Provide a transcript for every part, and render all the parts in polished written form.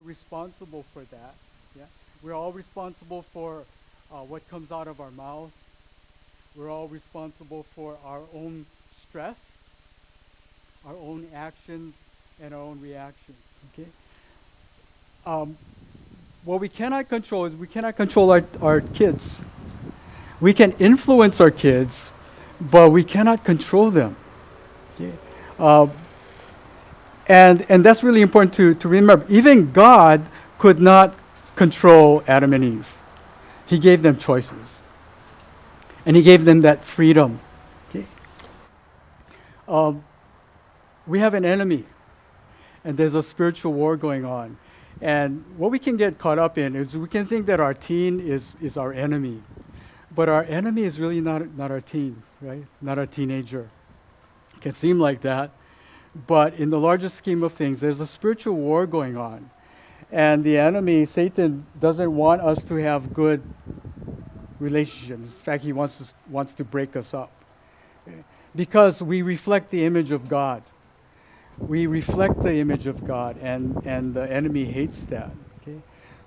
responsible for that. Yeah, we're all responsible for what comes out of our mouth. We're all responsible for our own stress, our own actions, and our own reactions. Okay. Um, what we cannot control is we cannot control our kids. We can influence our kids, but we cannot control them. Okay. Uh, and that's really important to remember. Even God could not control Adam and Eve. He gave them choices. And he gave them that freedom. Okay. Um, we have an enemy, and there's a spiritual war going on. And what we can get caught up in is we can think that our teen is our enemy. But our enemy is really not our teens, right? Not our teenager. It can seem like that. But in the larger scheme of things, there's a spiritual war going on. And the enemy, Satan, doesn't want us to have good relationships. In fact, he wants to break us up. Because we reflect the image of God. We reflect the image of God, and the enemy hates that. Okay?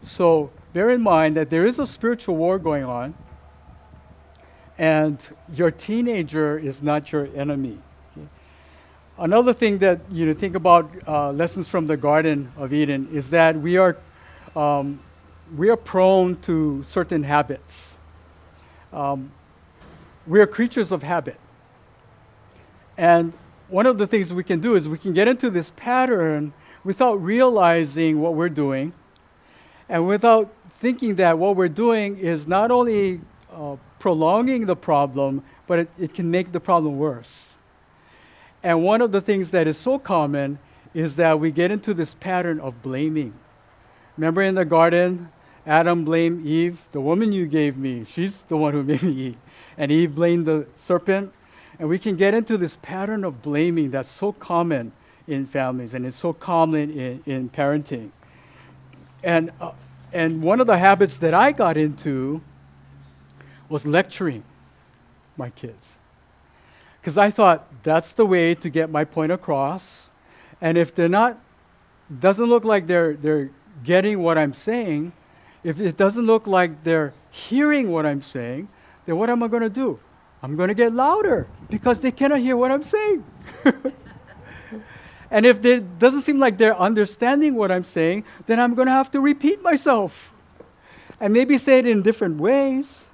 So bear in mind that there is a spiritual war going on, and your teenager is not your enemy. Okay? Another thing that you think about lessons from the Garden of Eden is that we are prone to certain habits. We are creatures of habit. And one of the things we can do is we can get into this pattern without realizing what we're doing and without thinking that what we're doing is not only prolonging the problem, but it can make the problem worse. And one of the things that is so common is that we get into this pattern of blaming. Remember in the garden, Adam blamed Eve, the woman you gave me, she's the one who made me eat. And Eve blamed the serpent. And we can get into this pattern of blaming that's so common in families, and it's so common in parenting. And one of the habits that I got into was lecturing my kids. Because I thought that's the way to get my point across. And if they're not, doesn't look like they're getting what I'm saying, if it doesn't look like they're hearing what I'm saying, then what am I going to do? I'm going to get louder because they cannot hear what I'm saying. And if it doesn't seem like they're understanding what I'm saying, then I'm going to have to repeat myself. And maybe say it in different ways,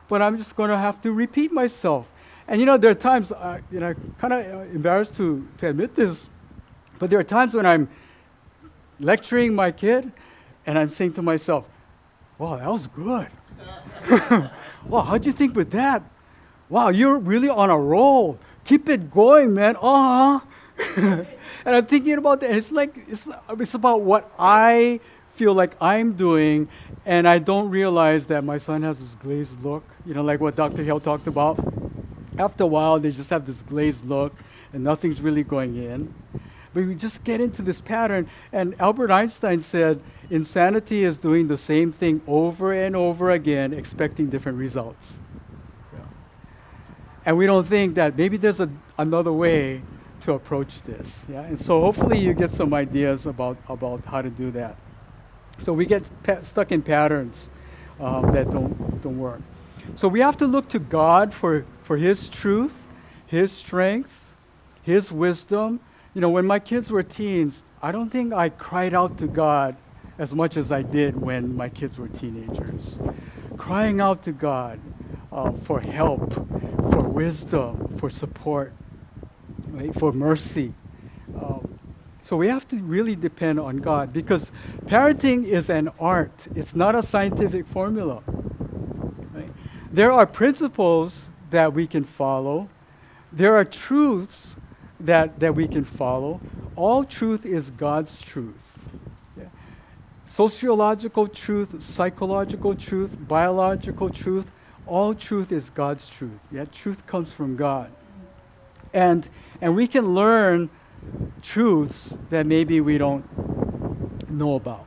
but I'm just going to have to repeat myself. And there are times, kind of embarrassed to admit this, but there are times when I'm lecturing my kid and I'm saying to myself, wow, that was good. Wow, how'd you think with that? Wow, you're really on a roll. Keep it going, man. And I'm thinking about that. It's about what I feel like I'm doing, and I don't realize that my son has this glazed look. Like what Dr. Hill talked about. After a while, they just have this glazed look, and nothing's really going in. But we just get into this pattern. And Albert Einstein said, insanity is doing the same thing over and over again, expecting different results. And we don't think that maybe there's another way to approach this. Yeah? And so hopefully you get some ideas about how to do that. So we get stuck in patterns that don't work. So we have to look to God for His truth, His strength, His wisdom. When my kids were teens, I don't think I cried out to God as much as I did when my kids were teenagers. Crying out to God for help, for wisdom, for support, right? For mercy. So we have to really depend on God, because parenting is an art. It's not a scientific formula. Right? There are principles that we can follow. There are truths that we can follow. All truth is God's truth. Yeah. Sociological truth, psychological truth, biological truth, all truth is God's truth. Yeah, truth comes from God. And we can learn truths that maybe we don't know about,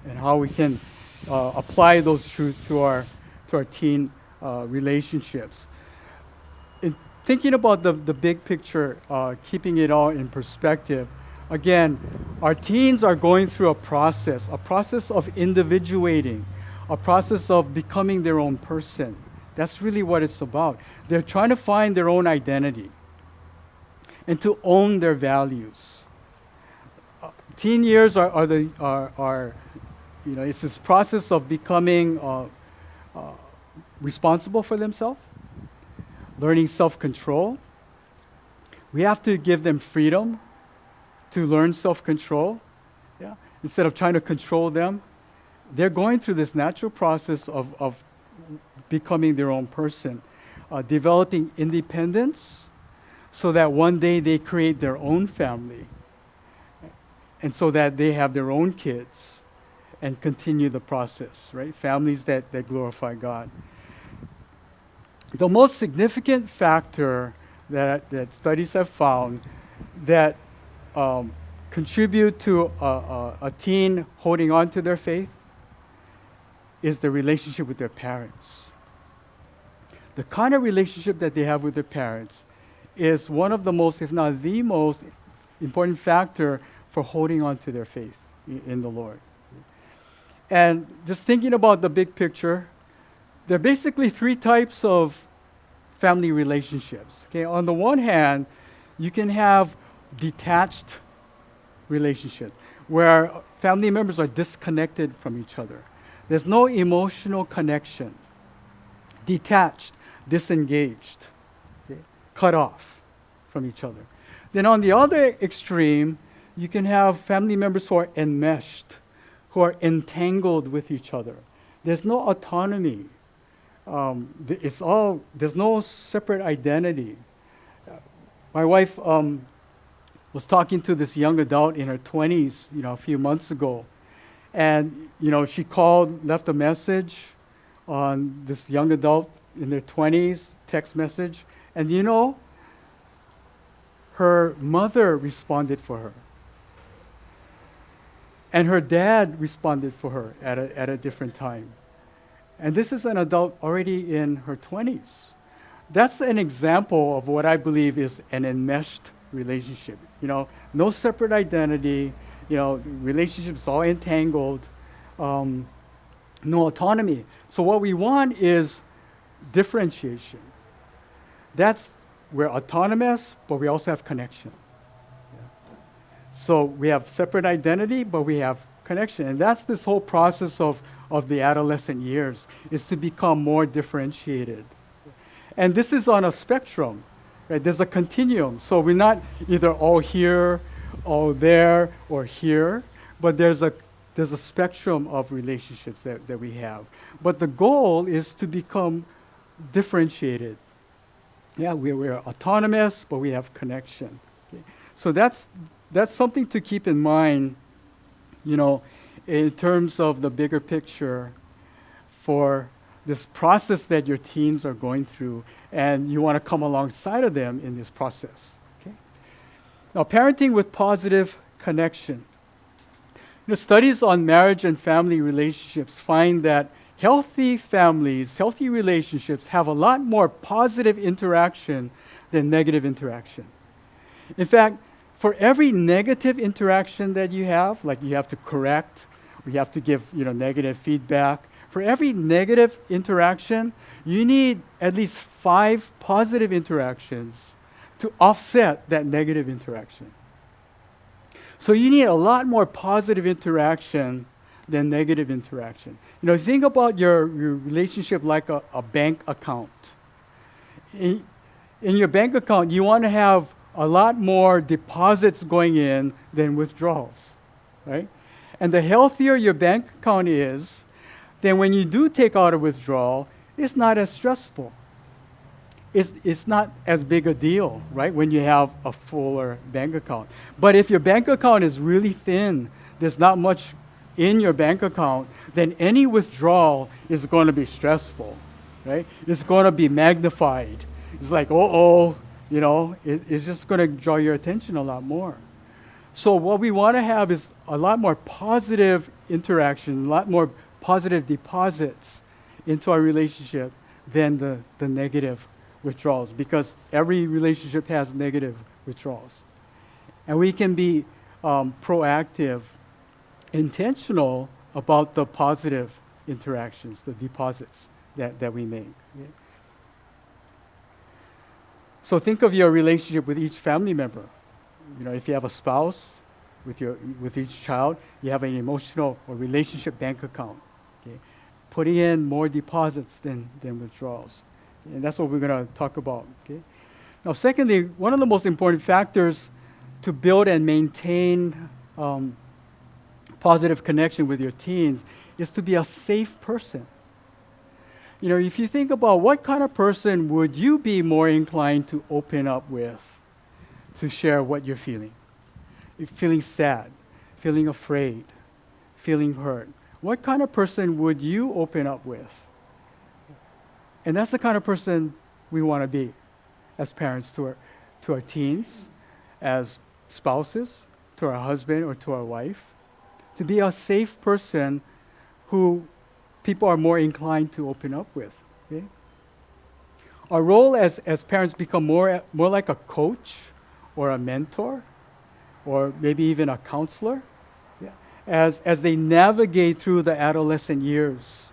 and how we can apply those truths to our teen relationships. In thinking about the big picture, keeping it all in perspective, Again, our teens are going through a process of individuating, a process of becoming their own person. That's really what it's about. They're trying to find their own identity and to own their values. Teen years are it's this process of becoming responsible for themselves, learning self-control. We have to give them freedom to learn self-control. Yeah? Instead of trying to control them, they're going through this natural process of becoming their own person, developing independence so that one day they create their own family and so that they have their own kids and continue the process, right? Families that glorify God. The most significant factor that studies have found that contribute to a teen holding on to their faith is the relationship with their parents. The kind of relationship that they have with their parents is one of the most, if not the most, important factor for holding on to their faith in the Lord. And just thinking about the big picture, there are basically three types of family relationships. Okay, on the one hand, you can have detached relationships where family members are disconnected from each other. There's no emotional connection. Detached, disengaged, okay, cut off from each other. Then on the other extreme, you can have family members who are enmeshed, who are entangled with each other. There's no autonomy. There's no separate identity. My wife was talking to this young adult in her 20s, a few months ago. And, she called, left a message on this young adult in their 20s, text message. And her mother responded for her. And her dad responded for her at a different time. And this is an adult already in her 20s. That's an example of what I believe is an enmeshed relationship. No separate identity, relationships all entangled, no autonomy. So what we want is differentiation. We're autonomous, but we also have connection. So we have separate identity, but we have connection. And that's this whole process of the adolescent years, is to become more differentiated. And this is on a spectrum, right? There's a continuum. So we're not either all here, all there, or here, but there's a spectrum of relationships that we have. But the goal is to become differentiated. Yeah, we're autonomous, but we have connection. Okay? So that's something to keep in mind, in terms of the bigger picture for this process that your teens are going through, and you want to come alongside of them in this process. Okay? Now, parenting with positive connection. Studies on marriage and family relationships find that healthy families, healthy relationships have a lot more positive interaction than negative interaction. In fact, for every negative interaction that you have, like you have to correct, or you have to give negative feedback, for every negative interaction, you need at least 5 positive interactions to offset that negative interaction. So you need a lot more positive interaction than negative interaction. Think about your relationship like a bank account. In your bank account, you want to have a lot more deposits going in than withdrawals, right? And the healthier your bank account is, then when you do take out a withdrawal, it's not as stressful. It's not as big a deal, right, when you have a fuller bank account. But if your bank account is really thin, there's not much in your bank account, then any withdrawal is going to be stressful, right? It's going to be magnified. It's like, it's just going to draw your attention a lot more. So what we want to have is a lot more positive interaction, a lot more positive deposits into our relationship than the negative withdrawals, because every relationship has negative withdrawals. And we can be proactive, intentional about the positive interactions, the deposits that we make. Yeah. So think of your relationship with each family member. If you have a spouse, with each child, you have an emotional or relationship bank account. Okay? Putting in more deposits than withdrawals. And that's what we're going to talk about. Okay? Now, secondly, one of the most important factors to build and maintain positive connection with your teens is to be a safe person. If you think about what kind of person would you be more inclined to open up with, to share what you're feeling? You're feeling sad, feeling afraid, feeling hurt. What kind of person would you open up with? And that's the kind of person we want to be as parents to our teens, as spouses, to our husband or to our wife. To be a safe person who people are more inclined to open up with. Okay? Our role as parents become more like a coach or a mentor or maybe even a counselor, yeah, as they navigate through the adolescent years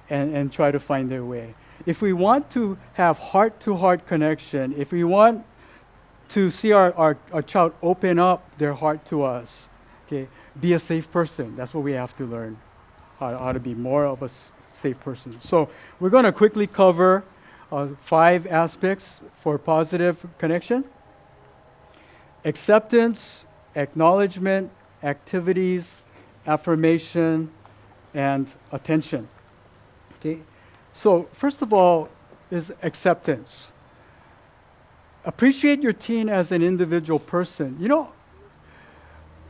and try to find their way. If we want to have heart-to-heart connection, if we want to see our child open up their heart to us, okay, be a safe person. That's what we have to learn, how to be more of a safe person. So we're going to quickly cover 5 aspects for positive connection: acceptance, acknowledgement, activities, affirmation, and attention. Okay? So first of all is acceptance. Appreciate your teen as an individual person.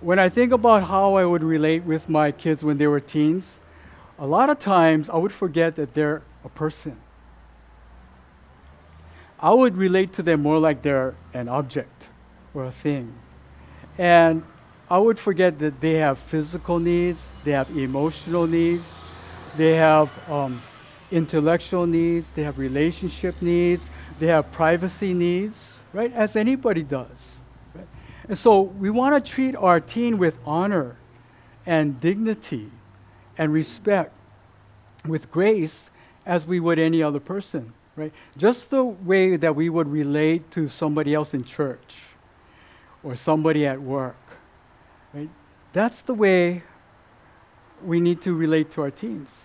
When I think about how I would relate with my kids when they were teens, a lot of times I would forget that they're a person. I would relate to them more like they're an object or a thing. And I would forget that they have physical needs, they have emotional needs, they have intellectual needs, they have relationship needs, they have privacy needs, right? As anybody does. Right? And so we want to treat our teen with honor and dignity and respect, with grace, as we would any other person, right? Just the way that we would relate to somebody else in church or somebody at work, right? That's the way we need to relate to our teens.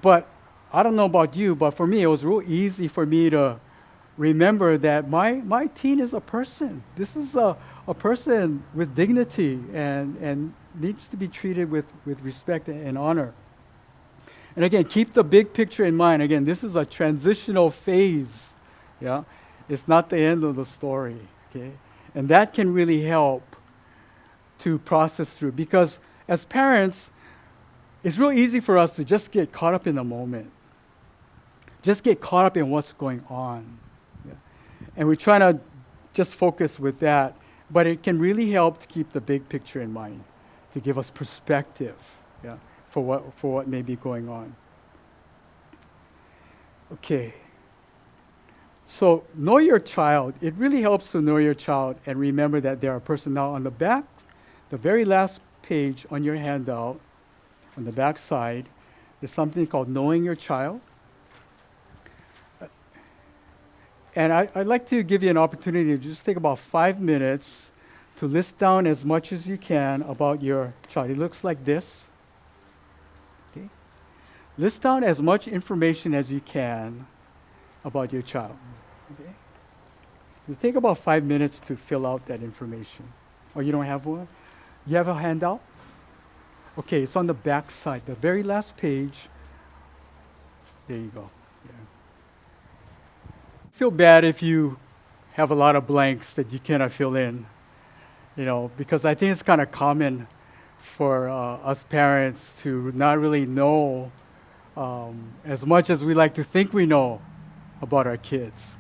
But I don't know about you, but for me, it was real easy for me to remember that my teen is a person. This is a person with dignity and needs to be treated with respect and honor. And again, keep the big picture in mind. Again, this is a transitional phase. Yeah, it's not the end of the story. Okay, and that can really help to process through, because as parents, it's real easy for us to just get caught up in the moment. Just get caught up in what's going on. Yeah. And we're trying to just focus with that, but it can really help to keep the big picture in mind, to give us perspective, yeah, for what may be going on. Okay. So know your child. It really helps to know your child and remember that they're a person. Now on the back, the very last page on your handout, on the back side, there's something called Knowing Your Child. And I'd like to give you an opportunity to just take about 5 minutes to list down as much as you can about your child. It looks like this. Okay? List down as much information as you can about your child. Okay? It'll take about 5 minutes to fill out that information. Oh, you don't have one? You have a handout? Okay, it's on the back side, the very last page. There you go. Yeah. Feel bad if you have a lot of blanks that you cannot fill in, because I think it's kind of common for us parents to not really know as much as we like to think we know about our kids.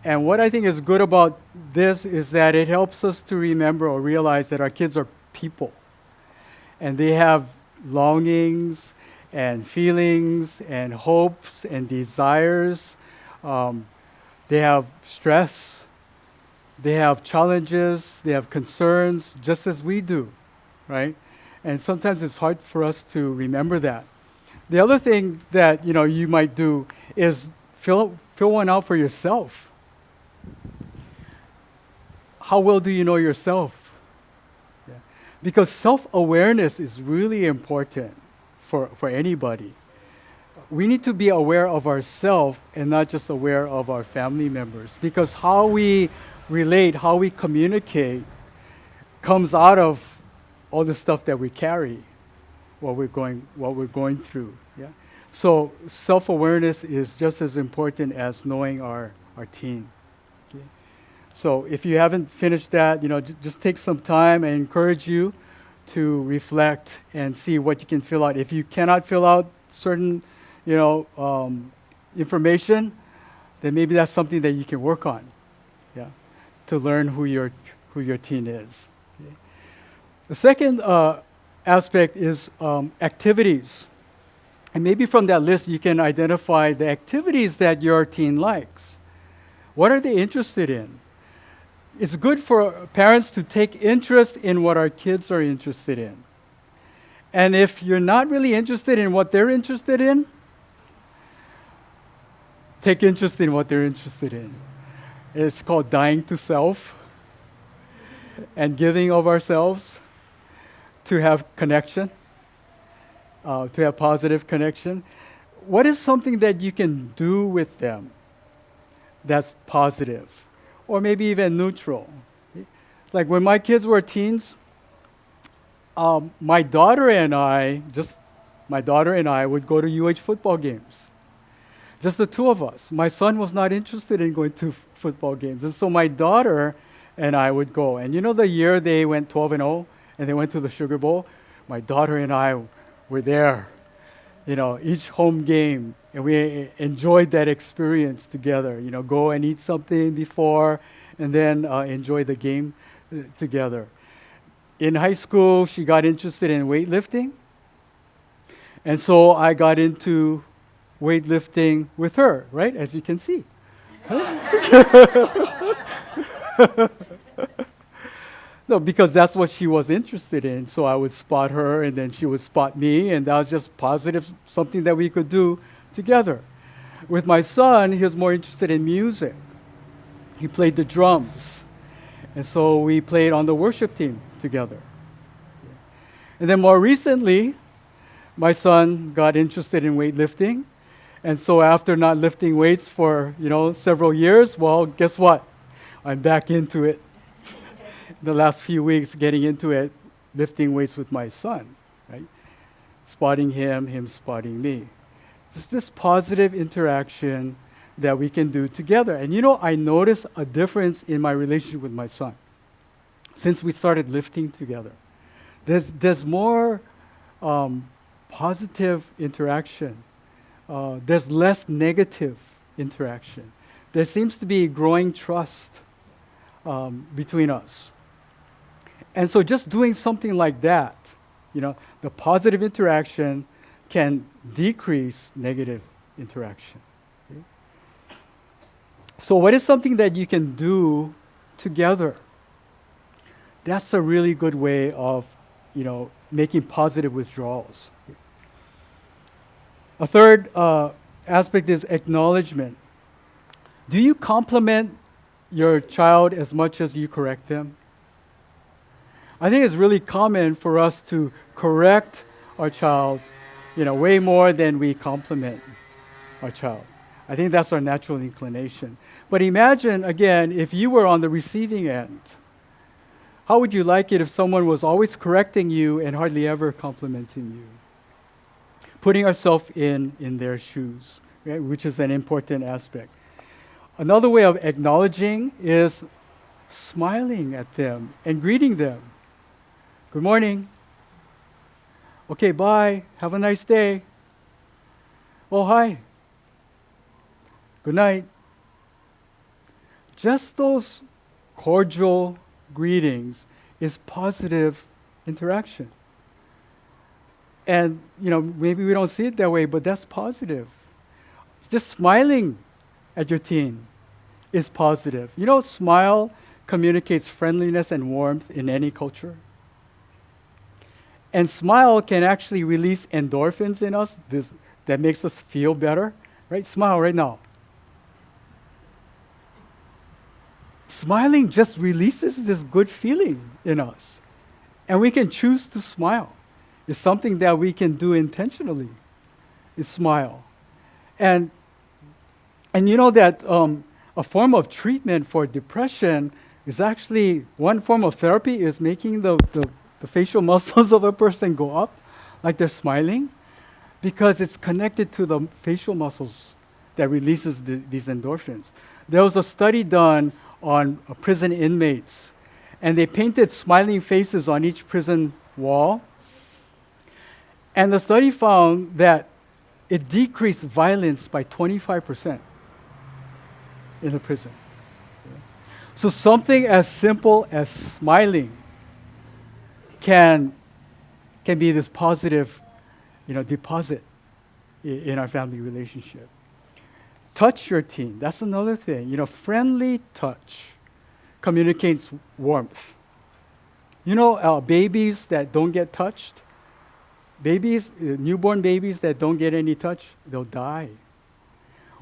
And what I think is good about this is that it helps us to remember or realize that our kids are people. And they have longings and feelings and hopes and desires. They have stress. They have challenges, they have concerns, just as we do, right? And sometimes it's hard for us to remember that. The other thing that you might do is fill one out for yourself. How well do you know yourself? Yeah. Because self-awareness is really important for anybody. We need to be aware of ourselves and not just aware of our family members, because how we relate, how we communicate comes out of all the stuff that we carry, what we're going through. Yeah. So self-awareness is just as important as knowing our teen. Okay. So if you haven't finished that, just take some time. I encourage you to reflect and see what you can fill out. If you cannot fill out certain information, then maybe that's something that you can work on, yeah, to learn who your teen is. Okay. The second aspect is activities, and maybe from that list you can identify the activities that your teen likes. What are they interested in? It's good for parents to take interest in what our kids are interested in. And if you're not really interested in what they're interested in, take interest in what they're interested in. It's called dying to self and giving of ourselves to have connection, to have positive connection. What is something that you can do with them that's positive? Or maybe even neutral. Like when my kids were teens, my daughter and I would go to UH football games. Just the two of us. My son was not interested in going to football games. And so my daughter and I would go. And the year they went 12-0 and they went to the Sugar Bowl, my daughter and I were there, each home game. And we enjoyed that experience together. Go and eat something before and then enjoy the game together. In high school, she got interested in weightlifting. And so I got into weightlifting with her, right? As you can see. No, because that's what she was interested in. So I would spot her and then she would spot me, and that was just positive, something that we could do together. With my son, he was more interested in music. He played the drums. And so we played on the worship team together. And then more recently, my son got interested in weightlifting. And so after not lifting weights for, several years, well, guess what? I'm back into it. The last few weeks, getting into it, lifting weights with my son, right? Spotting him spotting me. Just this positive interaction that we can do together. And I noticed a difference in my relationship with my son since we started lifting together. There's more positive interaction. There's less negative interaction. There seems to be growing trust between us. And so just doing something like that, the positive interaction can decrease negative interaction. Okay? So what is something that you can do together? That's a really good way of, making positive withdrawals. A third aspect is acknowledgement. Do you compliment your child as much as you correct them? I think it's really common for us to correct our child, way more than we compliment our child. I think that's our natural inclination. But imagine, again, if you were on the receiving end. How would you like it if someone was always correcting you and hardly ever complimenting you? Putting ourselves in their shoes, right, which is an important aspect. Another way of acknowledging is smiling at them and greeting them. Good morning. Okay, bye. Have a nice day. Oh, hi. Good night. Just those cordial greetings is positive interaction. And, maybe we don't see it that way, but that's positive. Just smiling at your teen is positive. Smile communicates friendliness and warmth in any culture. And smile can actually release endorphins in us that makes us feel better. Right? Smile right now. Smiling just releases this good feeling in us. And we can choose to smile. It's something that we can do intentionally, is smile. And you know that a form of treatment for depression is actually, one form of therapy is making the facial muscles of a person go up, like they're smiling, because it's connected to the facial muscles that releases these endorphins. There was a study done on prison inmates, and they painted smiling faces on each prison wall. And the study found that it decreased violence by 25% in the prison. So something as simple as smiling can be this positive, deposit in our family relationship. Touch your teen. That's another thing. Friendly touch communicates warmth. Babies that don't get touched, newborn babies that don't get any touch, they'll die.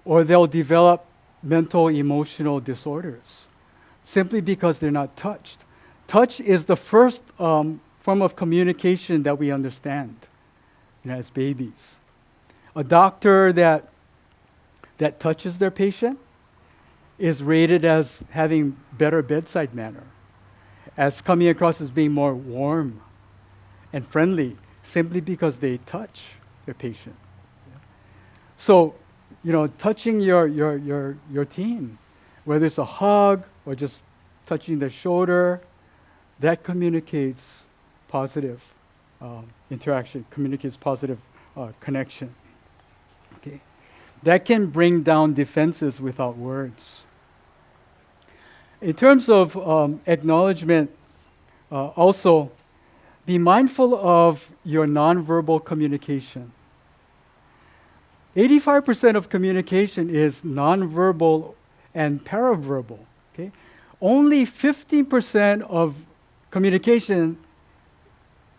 Or they'll develop mental, emotional disorders simply because they're not touched. Touch is the first form of communication that we understand, as babies. A doctor that touches their patient is rated as having better bedside manner, as coming across as being more warm and friendly, simply because they touch their patient. So, touching your teen, whether it's a hug or just touching their shoulder, that communicates positive interaction, communicates positive connection. Okay, that can bring down defenses without words. In terms of acknowledgement, also be mindful of your nonverbal communication. 85% of communication is nonverbal and paraverbal. Okay, only 15% of communication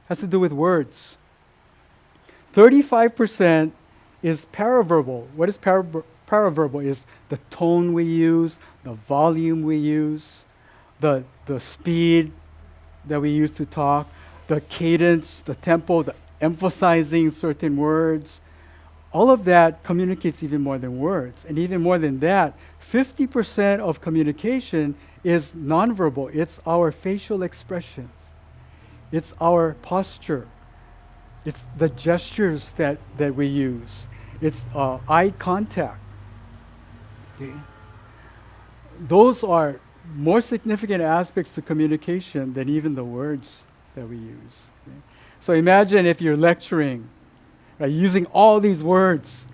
has to do with words. 35% is paraverbal. What is paraverbal? Is the tone we use, the volume we use, the speed that we use to talk, the cadence, the tempo, the emphasizing certain words. All of that communicates even more than words. And even more than that, 50% of communication is nonverbal. It's our facial expressions. It's our posture. It's the gestures that we use. It's eye contact. Okay? Those are more significant aspects to communication than even the words that we use. Okay? So imagine if you're lecturing, right, using all these words,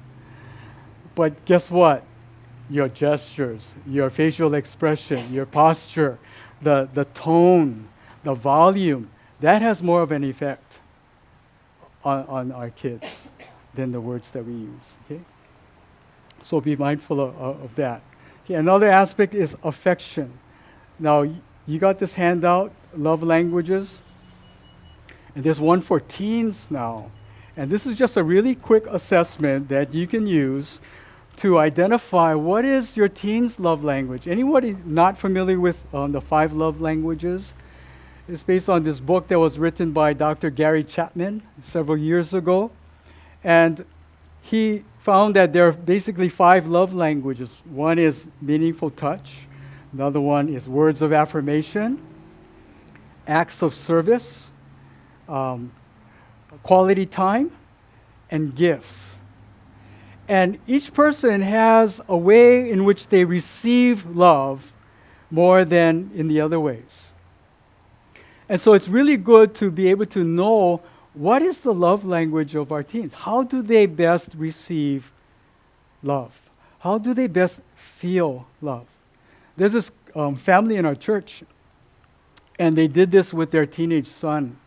but guess what? Your gestures, your facial expression, your posture, the tone, the volume, that has more of an effect on our kids than the words that we use. Okay? So be mindful of that. Okay, another aspect is affection. Now, you got this handout, love languages, and there's one for teens now. And this is just a really quick assessment that you can use to identify what is your teen's love language. Anybody not familiar with the 5 love languages? It's based on this book that was written by Dr. Gary Chapman several years ago. And he found that there are basically 5 love languages. One is meaningful touch. Another one is words of affirmation, acts of service, quality time, and gifts. And each person has a way in which they receive love more than in the other ways. And so it's really good to be able to know what is the love language of our teens. How do they best receive love? How do they best feel love? There's this family in our church, and they did this with their teenage son.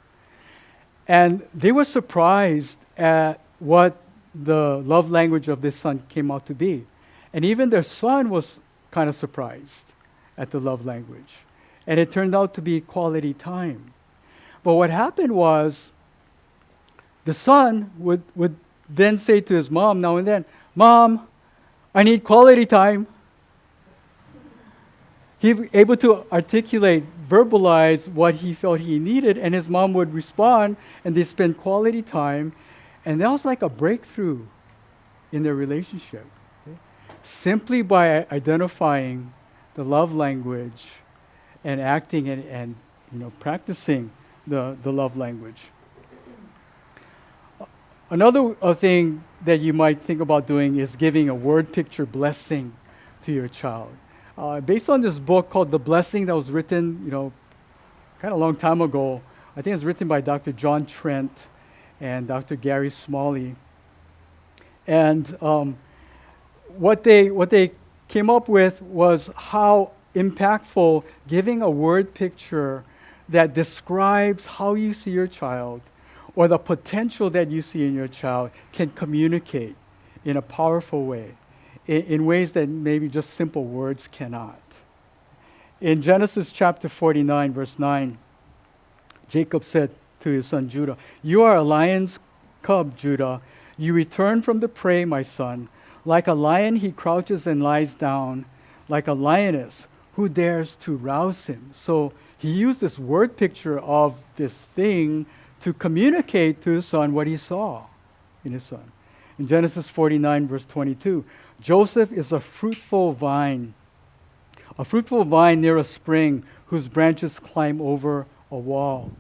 And they were surprised at what the love language of this son came out to be. And even their son was kind of surprised at the love language. And it turned out to be quality time. But what happened was the son would then say to his mom now and then, "Mom, I need quality time." He was able to articulate, verbalize what he felt he needed, and his mom would respond, and they spend quality time. And that was like a breakthrough in their relationship. Okay? Simply by identifying the love language and acting and practicing the love language. Another thing that you might think about doing is giving a word picture blessing to your child. Based on this book called The Blessing that was written, kind of a long time ago. I think it's written by Dr. John Trent and Dr. Gary Smalley. And what they came up with was how impactful giving a word picture that describes how you see your child or the potential that you see in your child can communicate in a powerful way, in ways that maybe just simple words cannot. In Genesis chapter 49, verse 9, Jacob said to his son Judah, "You are a lion's cub, Judah. You return from the prey, my son. Like a lion, he crouches and lies down. Like a lioness, who dares to rouse him?" So he used this word picture of this thing to communicate to his son what he saw in his son. In Genesis 49, verse 22, Joseph is a fruitful vine near a spring whose branches climb over a wall.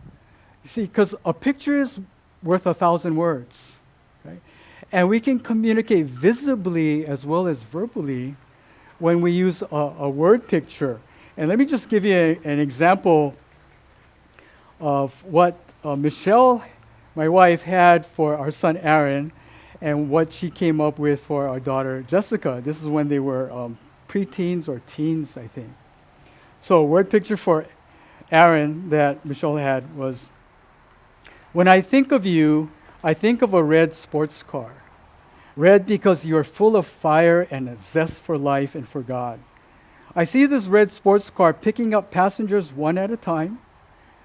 You see, because a picture is worth 1,000 words, right? And we can communicate visibly as well as verbally when we use a word picture. And let me just give you an example of what Michelle, my wife, had for our son Aaron, and what she came up with for our daughter Jessica. This is when they were preteens or teens, I think. So a word picture for Aaron that Michelle had was, "When I think of you, I think of a red sports car. Red because you're full of fire and a zest for life and for God. I see this red sports car picking up passengers one at a time,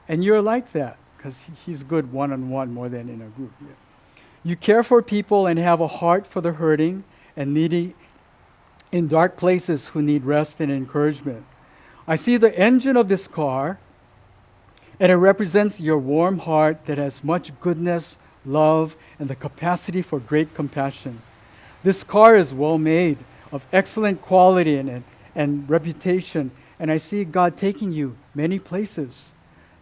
and you're like that because he's good one-on-one more than in a group. Yeah. You care for people and have a heart for the hurting and needy in dark places who need rest and encouragement. I see the engine of this car, and it represents your warm heart that has much goodness, love, and the capacity for great compassion. This car is well made, of excellent quality and reputation, and I see God taking you many places,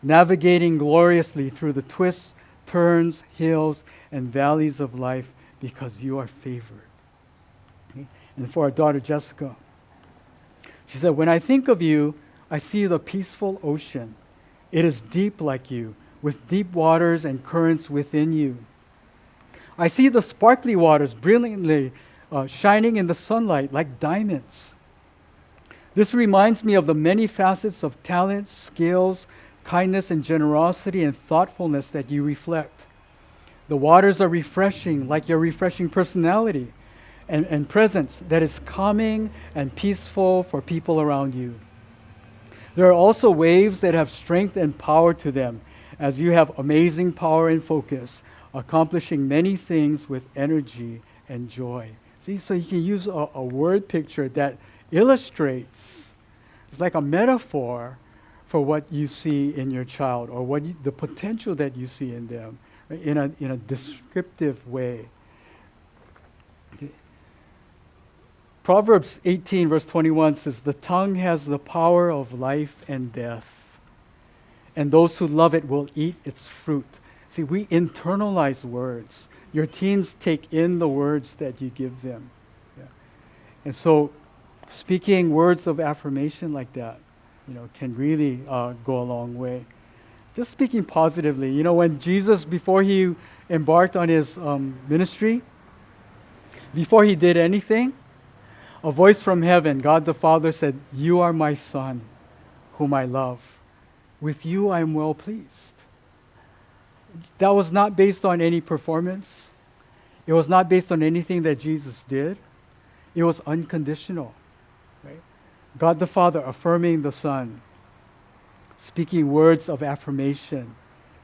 navigating gloriously through the twists, turns, hills, and valleys of life because you are favored." Okay? And for our daughter Jessica, she said, "When I think of you, I see the peaceful ocean. It is deep like you, with deep waters and currents within you. I see the sparkly waters brilliantly shining in the sunlight like diamonds. This reminds me of the many facets of talent, skills, kindness, and generosity and thoughtfulness that you reflect. The waters are refreshing, like your refreshing personality and presence that is calming and peaceful for people around you. There are also waves that have strength and power to them, as you have amazing power and focus, accomplishing many things with energy and joy." See, so you can use a word picture that illustrates, it's like a metaphor for what you see in your child or the potential that you see in them, right? in a descriptive way. Okay. Proverbs 18 verse 21 says, "The tongue has the power of life and death, and those who love it will eat its fruit." See, we internalize words. Your teens take in the words that you give them. Yeah. And so speaking words of affirmation like that, can really go a long way. Just speaking positively. When Jesus, before he embarked on his ministry, before he did anything, a voice from heaven, God the Father said, "You are my Son, whom I love. With you I am well pleased." That was not based on any performance. It was not based on anything that Jesus did. It was unconditional. Right? God the Father affirming the Son. speaking words of affirmation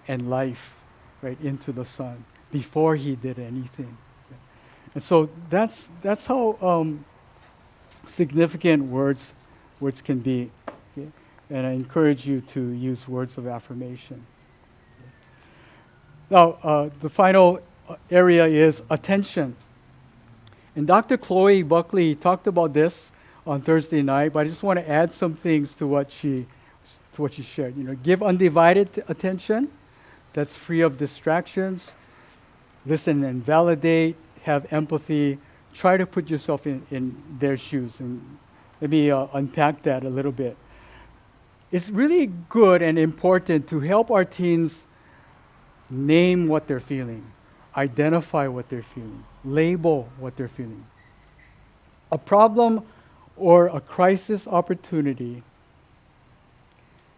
and life, right, into the son before he did anything. And so that's how significant words can be. Okay? And I encourage you to use words of affirmation. Now, the final area is attention. And Dr. Chloe Buckley talked about this on Thursday night, but I just want to add some things to what she shared. Give undivided attention that's free of distractions. Listen and validate. Have empathy. Try to put yourself in their shoes. And let me unpack that a little bit. It's really good and important to help our teens name what they're feeling, identify what they're feeling, label what they're feeling. A problem or a crisis opportunity,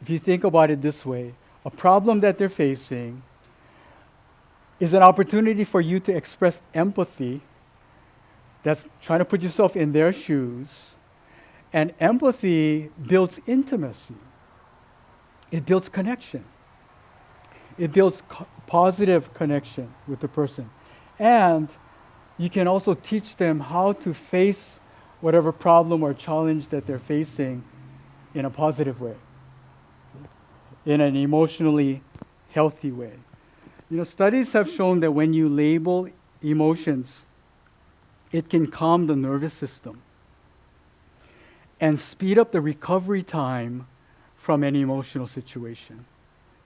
if you think about it this way, a problem that they're facing is an opportunity for you to express empathy. That's trying to put yourself in their shoes. And empathy builds intimacy. It builds connection. It builds positive connection with the person. And you can also teach them how to face whatever problem or challenge that they're facing in a positive way, in an emotionally healthy way. Studies have shown that when you label emotions, it can calm the nervous system and speed up the recovery time from any emotional situation.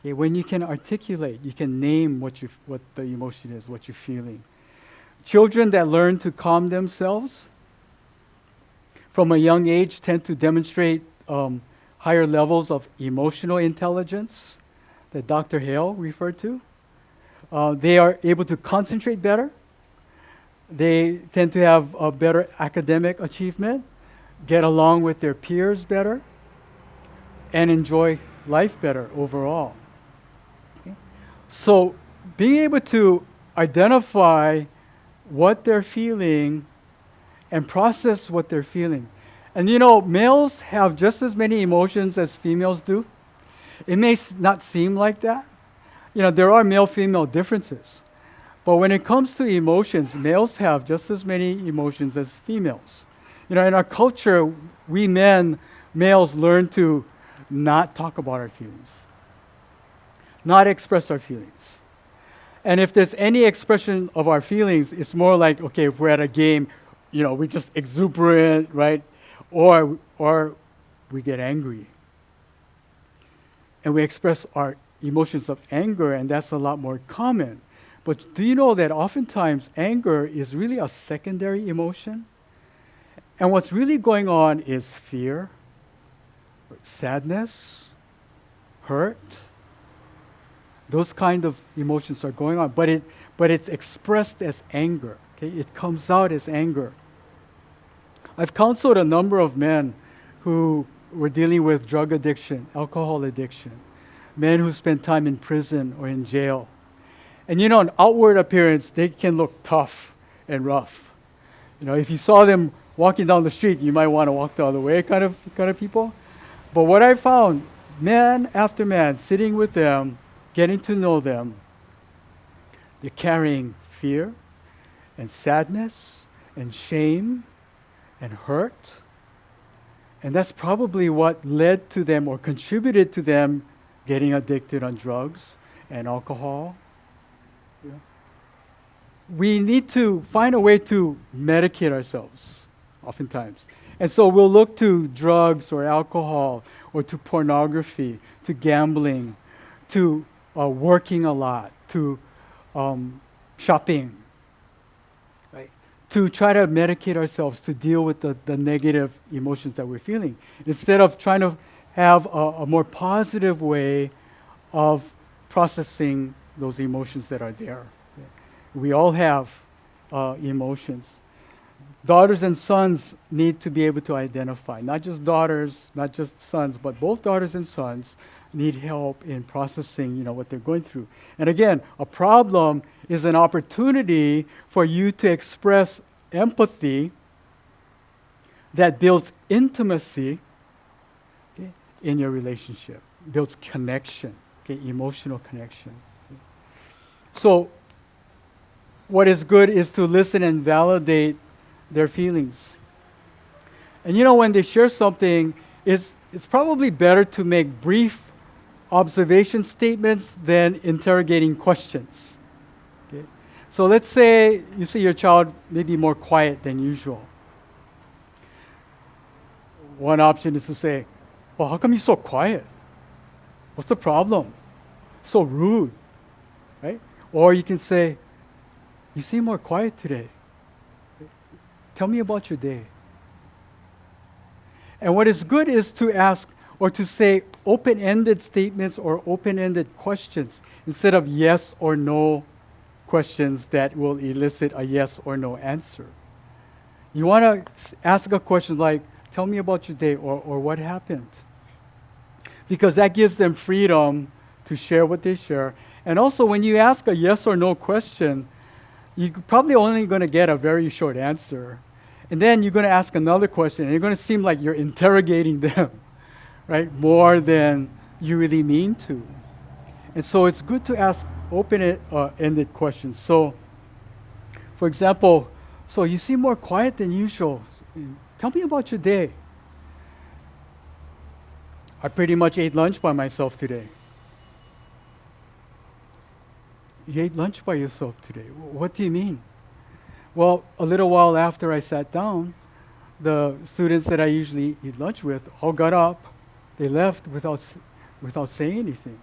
Okay, when you can articulate, you can name what the emotion is, what you're feeling. Children that learn to calm themselves from a young age tend to demonstrate higher levels of emotional intelligence that Dr. Hale referred to. They are able to concentrate better. They tend to have a better academic achievement, get along with their peers better, and enjoy life better overall. Okay? So being able to identify what they're feeling and process what they're feeling. And males have just as many emotions as females do. It may not seem like that. There are male-female differences. But when it comes to emotions, males have just as many emotions as females. In our culture, we males learn to not talk about our feelings, not express our feelings. And if there's any expression of our feelings, it's more like, okay, if we're at a game, we're just exuberant, right? Or we get angry. And we express our emotions of anger, and that's a lot more common. But do you know that oftentimes anger is really a secondary emotion? And what's really going on is fear, sadness, hurt. Those kind of emotions are going on, but it's expressed as anger. Okay, it comes out as anger. I've counseled a number of men who were dealing with drug addiction, alcohol addiction, men who spent time in prison or in jail. And on outward appearance, they can look tough and rough. If you saw them walking down the street, you might want to walk the other way, kind of people. But what I found, man after man, sitting with them, getting to know them, they're carrying fear and sadness and shame and hurt. And that's probably what led to them or contributed to them getting addicted on drugs and alcohol. Yeah. We need to find a way to medicate ourselves, oftentimes. And so we'll look to drugs or alcohol or to pornography, to gambling, to working a lot, to shopping, right? To try to medicate ourselves to deal with the negative emotions that we're feeling, instead of trying to have a more positive way of processing those emotions that are there. We all have emotions. Daughters and sons need to be able to identify, not just daughters, not just sons, but both daughters and sons need help in processing, what they're going through. And again, a problem is an opportunity for you to express empathy that builds intimacy, okay, in your relationship. builds connection, okay, emotional connection. Okay. So what is good is to listen and validate their feelings. And when they share something, it's probably better to make brief observation statements than interrogating questions. Okay? So let's say you see your child maybe more quiet than usual. One option is to say, well, how come you're so quiet? What's the problem? So rude, right? Or you can say, you seem more quiet today. Tell me about your day. And what is good is to ask or to say open-ended statements or open-ended questions instead of yes or no questions that will elicit a yes or no answer. You want to ask a question like, tell me about your day or what happened. Because that gives them freedom to share what they share. And also when you ask a yes or no question, you're probably only going to get a very short answer. And then you're going to ask another question, and you're going to seem like you're interrogating them, right? More than you really mean to. And so it's good to ask open-ended questions. So, for example, so you seem more quiet than usual. Tell me about your day. I pretty much ate lunch by myself today. You ate lunch by yourself today. What do you mean? Well, a little while after I sat down, the students that I usually eat lunch with all got up. They left without saying anything.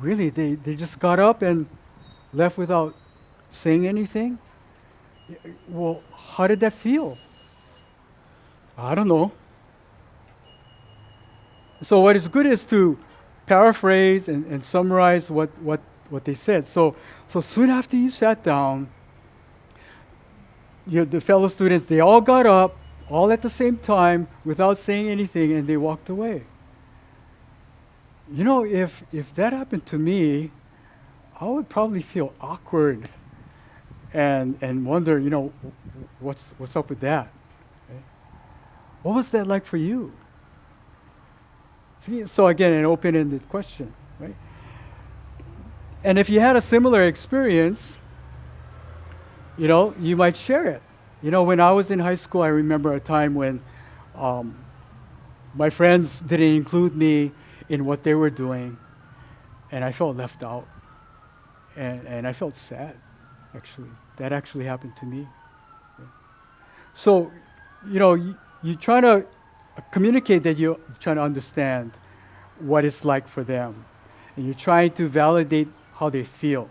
Really, they just got up and left without saying anything? Well, how did that feel? I don't know. So what is good is to paraphrase and summarize what they said. So soon after you sat down, the fellow students, they all got up, all at the same time, without saying anything, and they walked away. If that happened to me, I would probably feel awkward and wonder, what's up with that? Okay? What was that like for you? See, so again, an open-ended question, right? And if you had a similar experience, you might share it. When I was in high school, I remember a time when my friends didn't include me in what they were doing, and I felt left out. And I felt sad, actually. That actually happened to me. Yeah. So, you try to communicate that you're trying to understand what it's like for them. And you're trying to validate how they feel.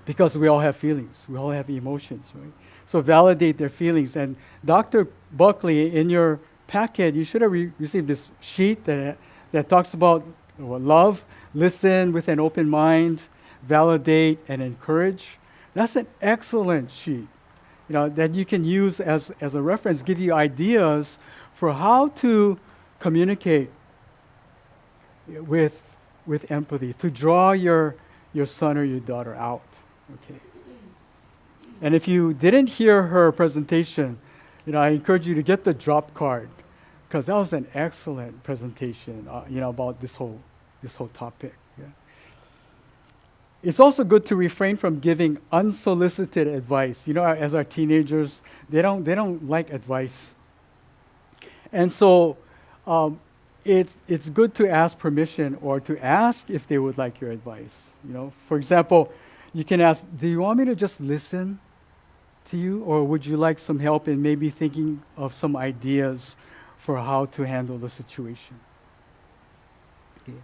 Because we all have feelings. We all have emotions, right? So validate their feelings. And Dr. Buckley, in your packet, you should have received this sheet that talks about love, listen with an open mind, validate and encourage. That's an excellent sheet, that you can use as a reference, give you ideas for how to communicate with empathy, to draw your son or your daughter out. Okay. And if you didn't hear her presentation, I encourage you to get the drop card, because that was an excellent presentation, about this whole topic. Yeah. It's also good to refrain from giving unsolicited advice. As our teenagers, they don't like advice, and so it's good to ask permission or to ask if they would like your advice. For example, you can ask, do you want me to just listen to you, or would you like some help in maybe thinking of some ideas for how to handle the situation? Okay.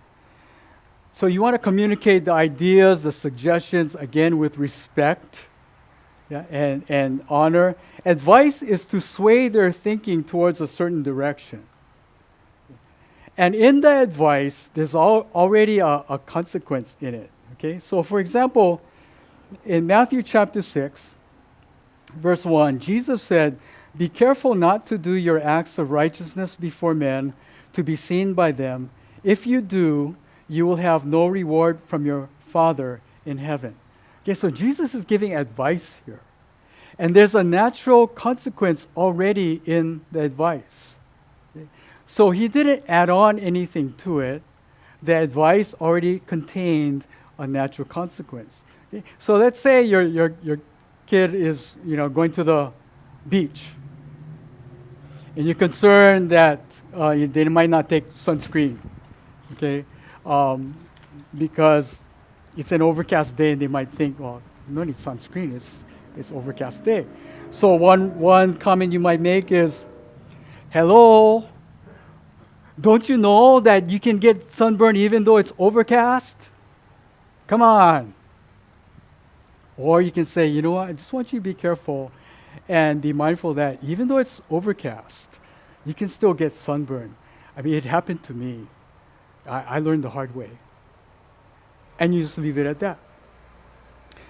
So you want to communicate the ideas, the suggestions, again, with respect, and honor. Advice is to sway their thinking towards a certain direction. And in the advice, there's already a consequence in it. Okay? So for example, in Matthew chapter 6, verse 1, Jesus said, "Be careful not to do your acts of righteousness before men to be seen by them. If you do, you will have no reward from your Father in heaven." Okay, so Jesus is giving advice here. And there's a natural consequence already in the advice. Okay? So he didn't add on anything to it. The advice already contained a natural consequence. Okay? So let's say your kid is going to the beach, and you're concerned that they might not take sunscreen, okay, because it's an overcast day, and they might think, well, no need sunscreen. It's overcast day. So one comment you might make is, hello, don't you know that you can get sunburn even though it's overcast? Come on. Or you can say, you know what, I just want you to be careful and be mindful that even though it's overcast, you can still get sunburn. I mean, it happened to me. I learned the hard way. And you just leave it at that.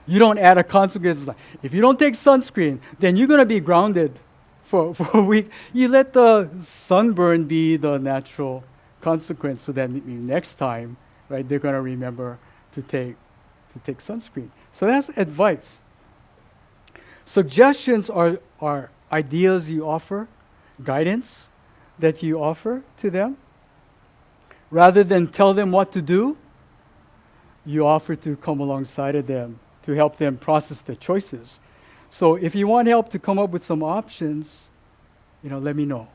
You don't add a consequence. Like, if you don't take sunscreen, then you're going to be grounded for a week. You let the sunburn be the natural consequence, so that next time, right, they're going to remember to take sunscreen. So that's advice. Suggestions are ideas you offer, guidance that you offer to them. Rather than tell them what to do, you offer to come alongside of them to help them process their choices. So if you want help to come up with some options, let me know.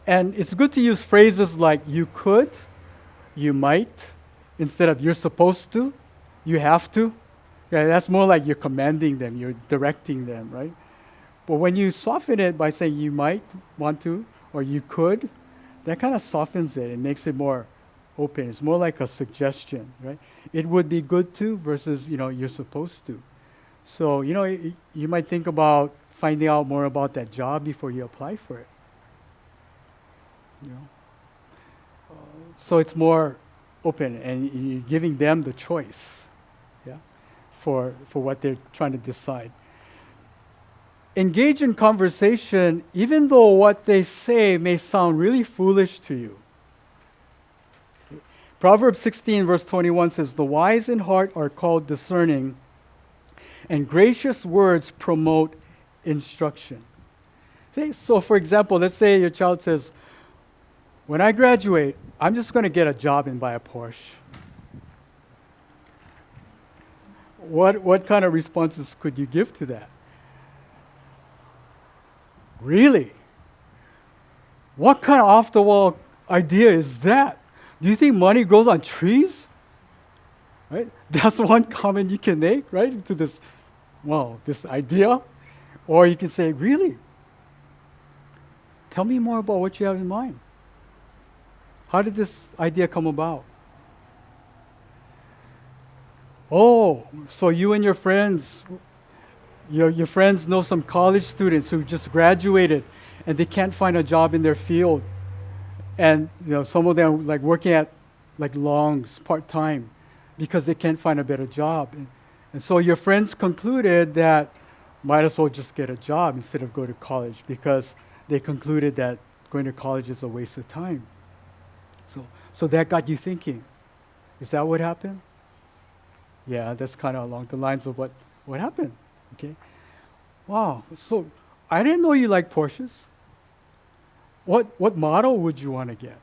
And it's good to use phrases like you could, you might, instead of you're supposed to, you have to. Yeah, that's more like you're commanding them, you're directing them, right? But when you soften it by saying you might want to, or you could, that kind of softens it and makes it more open. It's more like a suggestion, right? It would be good to versus, you're supposed to. So, you might think about finding out more about that job before you apply for it. So it's more open, and you're giving them the choice, for what they're trying to decide. Engage in conversation, even though what they say may sound really foolish to you. Proverbs 16, verse 21 says, "The wise in heart are called discerning, and gracious words promote instruction." See? So, for example, let's say your child says, "When I graduate, I'm just going to get a job and buy a Porsche." What kind of responses could you give to that? Really? What kind of off-the-wall idea is that? Do you think money grows on trees? Right? That's one comment you can make, right, to this idea. Or you can say, really? Tell me more about what you have in mind. How did this idea come about? Oh, so you and your friends, your friends know some college students who just graduated and they can't find a job in their field. And some of them like working at like longs part-time because they can't find a better job. And so your friends concluded that might as well just get a job instead of go to college, because they concluded that going to college is a waste of time. So that got you thinking. Is that what happened? Yeah, that's kind of along the lines of what happened. Okay. Wow. So I didn't know you like Porsches. What model would you want to get?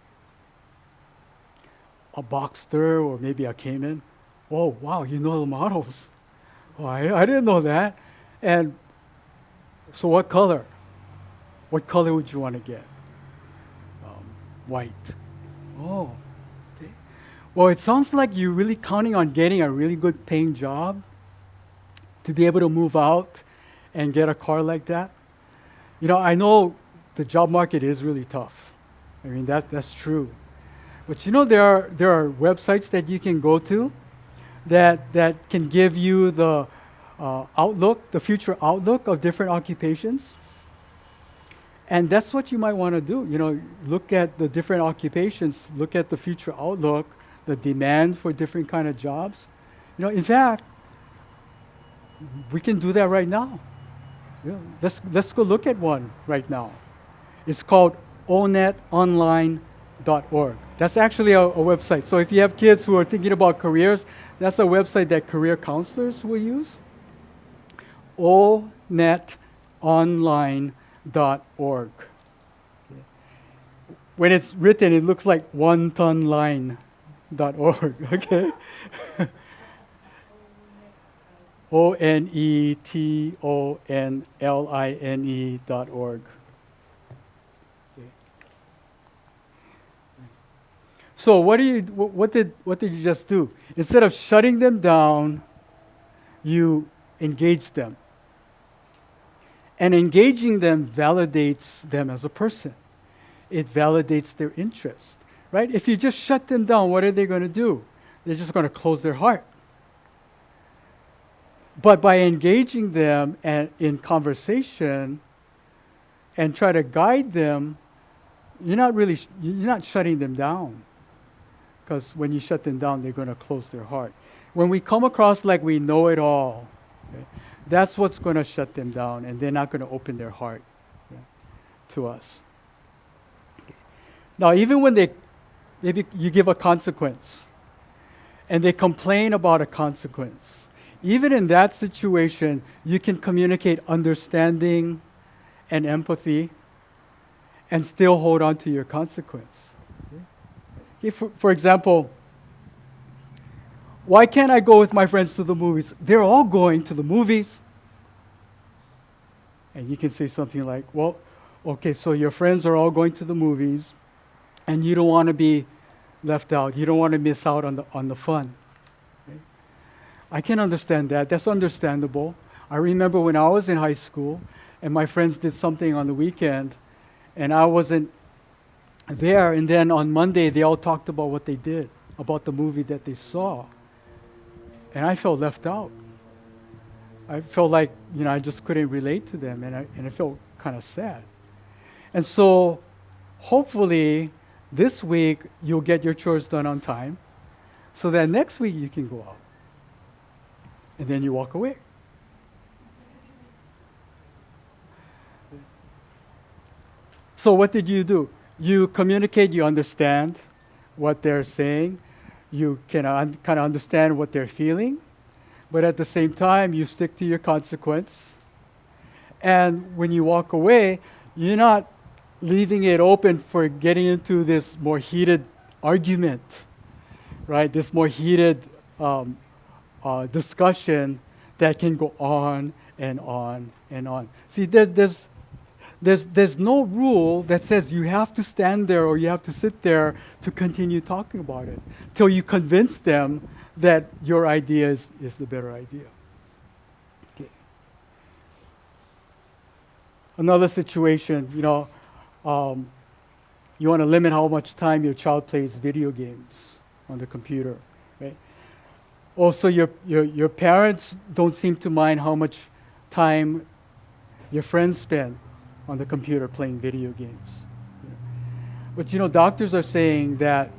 A Boxster or maybe a Cayman? Oh, wow, you know the models. Oh, I didn't know that. And so what color? What color would you want to get? White. Oh, okay. Well, it sounds like you're really counting on getting a really good paying job to be able to move out and get a car like that. I know the job market is really tough. I mean, that's true. But there are websites that you can go to that can give you the the future outlook of different occupations. And that's what you might want to do. Look at the different occupations, look at the future outlook, the demand for different kind of jobs. In fact, we can do that right now. Let's go look at one right now. It's called onetonline.org. That's actually a website. So if you have kids who are thinking about careers, that's a website that career counselors will use. onetonline.org. Okay. When it's written, it looks like onetonline.org, okay? ONETONLINE.org. Okay. So what did you just do? Instead of shutting them down, you engage them. And engaging them validates them as a person. It validates their interest, right? If you just shut them down, what are they going to do? They're just going to close their heart. But by engaging them in conversation and try to guide them, you're not shutting them down. Because when you shut them down, they're going to close their heart. When we come across like we know it all, okay, that's what's going to shut them down, and they're not going to open their heart, okay, to us. Okay. Now, even when maybe you give a consequence, and they complain about a consequence, even in that situation, you can communicate understanding and empathy and still hold on to your consequence. Okay, for example, why can't I go with my friends to the movies? They're all going to the movies. And you can say something like, well, okay, so your friends are all going to the movies, and you don't want to be left out. You don't want to miss out on the fun. Okay? I can understand that. That's understandable. I remember when I was in high school, and my friends did something on the weekend, and I wasn't there, and then on Monday, they all talked about what they did, about the movie that they saw. And I felt left out. I felt like, I just couldn't relate to them, and I felt kind of sad. And so, hopefully, this week, you'll get your chores done on time, so that next week you can go out. And then you walk away. So what did you do? You communicate, you understand what they're saying, you can kind of understand what they're feeling, but at the same time, you stick to your consequence. And when you walk away, you're not leaving it open for getting into this more heated argument, right? This more heated discussion that can go on and on and on. See, there's no rule that says you have to stand there or you have to sit there to continue talking about it till you convince them that your idea is the better idea. Okay. Another situation, you want to limit how much time your child plays video games on the computer, right? Also, your parents don't seem to mind how much time your friends spend on the computer playing video games. But doctors are saying that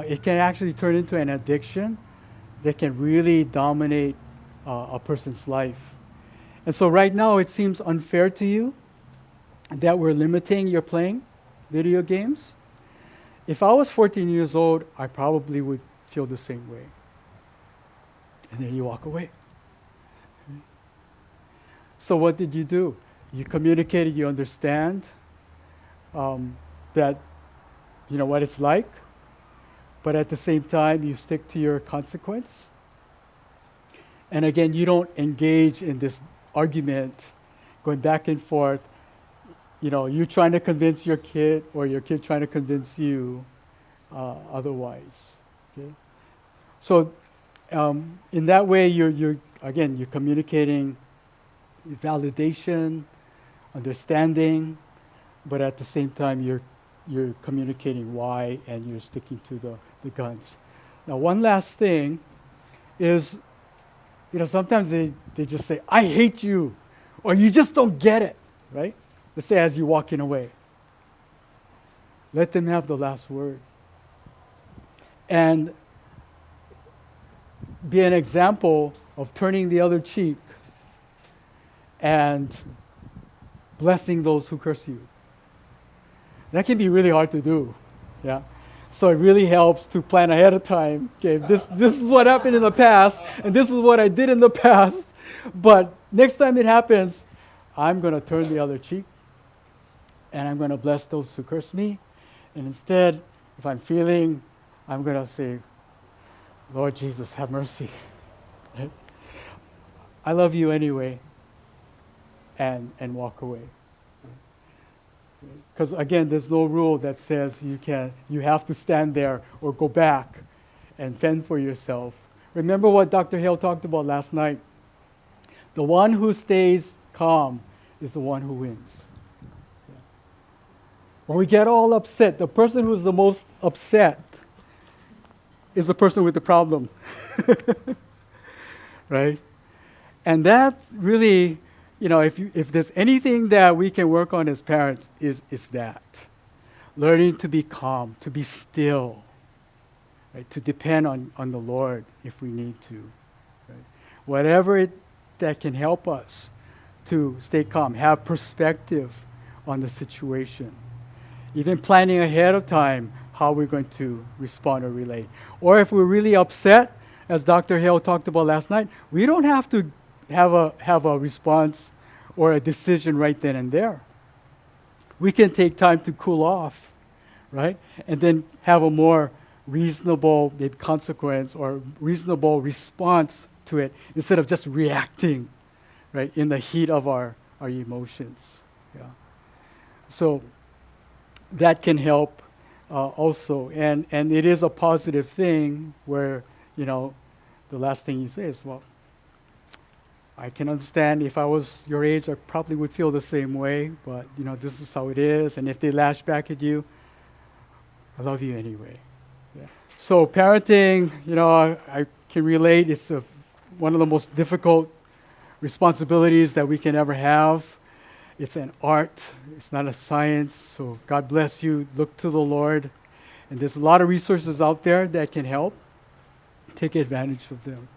it can actually turn into an addiction that can really dominate a person's life. And so right now it seems unfair to you that we're limiting your playing video games. If I was 14 years old, I probably would feel the same way. And then you walk away. So what did you do? You communicated, you understand that what it's like, but at the same time, you stick to your consequence. And again, you don't engage in this argument, going back and forth. You trying to convince your kid, or your kid trying to convince you otherwise. Okay? So in that way, you're communicating validation, understanding, but at the same time you're communicating why, and you're sticking to the guns. Now, one last thing is, sometimes they just say, I hate you, or you just don't get it, right? Let's say as you're walking away. Let them have the last word. And be an example of turning the other cheek and blessing those who curse you. That can be really hard to do. Yeah. So it really helps to plan ahead of time. Okay, this is what happened in the past, and this is what I did in the past. But next time it happens, I'm going to turn the other cheek, and I'm going to bless those who curse me, And instead, if I'm feeling, I'm going to say, Lord Jesus, have mercy. Right? I love you anyway, and walk away. Because again, there's no rule that says you have to stand there or go back and fend for yourself. Remember what Dr. Hale talked about last night. The one who stays calm is the one who wins. When we get all upset, the person who's the most upset is the person with the problem. Right? And that's really, if there's anything that we can work on as parents is that. Learning to be calm, to be still, right? To depend on the Lord if we need to. Right? Whatever that can help us to stay calm, have perspective on the situation. Even planning ahead of time how we're going to respond or relate. Or if we're really upset, as Dr. Hale talked about last night, we don't have to have a response or a decision right then and there. We can take time to cool off, right? And then have a more reasonable maybe consequence or reasonable response to it instead of just reacting, right, in the heat of our emotions. Yeah. So that can help also. And it is a positive thing where, the last thing you say is, well, I can understand if I was your age, I probably would feel the same way, but, this is how it is. And if they lash back at you, I love you anyway. Yeah. So parenting, I can relate. It's one of the most difficult responsibilities that we can ever have. It's an art. It's not a science. So God bless you. Look to the Lord. And there's a lot of resources out there that can help. Take advantage of them.